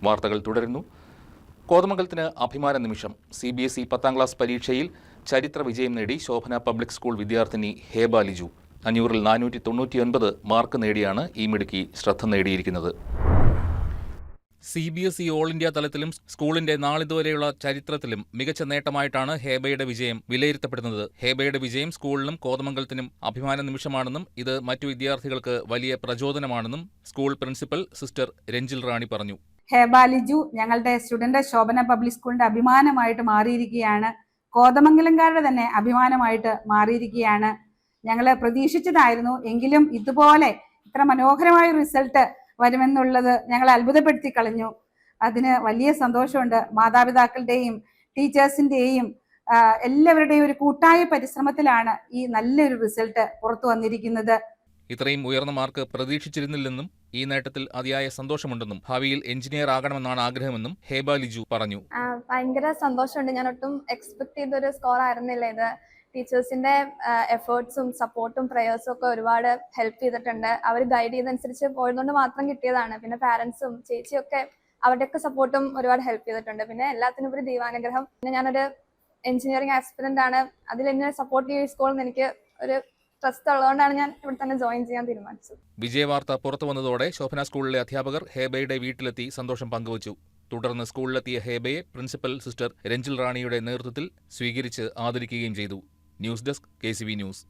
വാർത്തകൾ തുടരുന്നു. കോതമംഗലത്തിന് അഭിമാന നിമിഷം. CBSE 10ാം ക്ലാസ് പരീക്ഷയിൽ ചരിത്ര വിജയം നേടി ശോഭന പബ്ലിക് സ്കൂൾ വിദ്യാർത്ഥിനി ഹേബ ലിജു 500-ൽ 499 മാർക്ക് നേടിയാണ് ഈ മിടുക്കി ശ്രദ്ധ നേടിയിരിക്കുന്നത്. CBSE ഓൾ ഇന്ത്യ തലത്തിലും സ്കൂളിന്റെ നാളിതുവരെയുള്ള ചരിത്രത്തിലും മികച്ച നേട്ടമായിട്ടാണ് ഹേബയുടെ വിജയം വിലയിരുത്തപ്പെടുന്നത്. ഹേബയുടെ വിജയം സ്കൂളിനും കോതമംഗലത്തിനും അഭിമാന നിമിഷമാണെന്നും ഇത് മറ്റു വിദ്യാർത്ഥികൾക്ക് വലിയ പ്രചോദനമാണെന്നും സ്കൂൾ പ്രിൻസിപ്പൽ സിസ്റ്റർ രഞ്ജിൽ റാണി പറഞ്ഞു. ഹേബ ലിജു ഞങ്ങളുടെ സ്റ്റുഡന്റ് ശോഭന പബ്ലിക് സ്കൂളിന്റെ അഭിമാനമായിട്ട് മാറിയിരിക്കുകയാണ്. കോതമംഗലംകാരുടെ തന്നെ അഭിമാനമായിട്ട് മാറിയിരിക്കുകയാണ്. ഞങ്ങൾ പ്രതീക്ഷിച്ചതായിരുന്നു, എങ്കിലും ഇതുപോലെ ഇത്ര മനോഹരമായ റിസൾട്ട് വരുമെന്നുള്ളത് ഞങ്ങളെ അത്ഭുതപ്പെടുത്തി കളഞ്ഞു. അതിന് വലിയ സന്തോഷമുണ്ട്. മാതാപിതാക്കളുടെയും ടീച്ചേഴ്സിന്റെയും എല്ലാവരുടെയും ഒരു കൂട്ടായ പരിശ്രമത്തിലാണ് ഈ നല്ലൊരു റിസൾട്ട് പുറത്തു വന്നിരിക്കുന്നത്. ഇത്രയും ഉയർന്ന മാർക്ക് പ്രതീക്ഷിച്ചിരുന്നില്ലെന്നും ഈ നേട്ടത്തിൽ അതിയായ സന്തോഷമുണ്ടെന്നും ഭാവിയിൽ എഞ്ചിനീയർ ആകണമെന്നാണ് ആഗ്രഹമെന്നും ഹേബ ലിജു പറഞ്ഞു. ഭയങ്കര സന്തോഷമുണ്ട്. ഞാൻ ഒട്ടും എക്സ്പെക്ട് ചെയ്തൊരു സ്കോർ ആയിരുന്നില്ല ഇത്. ടീച്ചേഴ്സിന്റെ എഫേർട്സും സപ്പോർട്ടും പ്രേയേഴ്സും ഒക്കെ ഒരുപാട് ഹെൽപ്പ് ചെയ്തിട്ടുണ്ട്. അവർ ഗൈഡ് ചെയ്തനുസരിച്ച് പോയതുകൊണ്ട് മാത്രം കിട്ടിയതാണ്. പിന്നെ പാരന്റ്സും ചേച്ചിയൊക്കെ അവരുടെയൊക്കെ സപ്പോർട്ടും ഒരുപാട് ഹെൽപ്പ് ചെയ്തിട്ടുണ്ട്. പിന്നെ എല്ലാത്തിനും ഒരു ദൈവാനുഗ്രഹം. പിന്നെ ഞാനൊരു എഞ്ചിനീയറിംഗ് ആസ്പിരന്റ് ആണ്. അതിൽ എന്നെ സപ്പോർട്ട് ചെയ്യുന്ന സ്കൂളിൽ എനിക്ക് ഒരു ട്രസ്റ്റ് ഉള്ളതുകൊണ്ടാണ് ഞാൻ ഇവിടെ തന്നെ ജോയിൻ ചെയ്യാൻ തീരുമാനിച്ചത്. വിജയവാർത്ത പുറത്തു വന്നതോടെ ശോഭന സ്കൂളിലെ അധ്യാപകർ ഹേബയുടെ വീട്ടിലെത്തി സന്തോഷം പങ്കുവച്ചു. തുടർന്ന് സ്കൂളിലെത്തിയ ഹേബയെ പ്രിൻസിപ്പൽ സിസ്റ്റർ രഞ്ജിൽ റാണിയുടെ നേതൃത്വത്തിൽ സ്വീകരിച്ച് ആദരിക്കുകയും ചെയ്തു. News desk KCV news.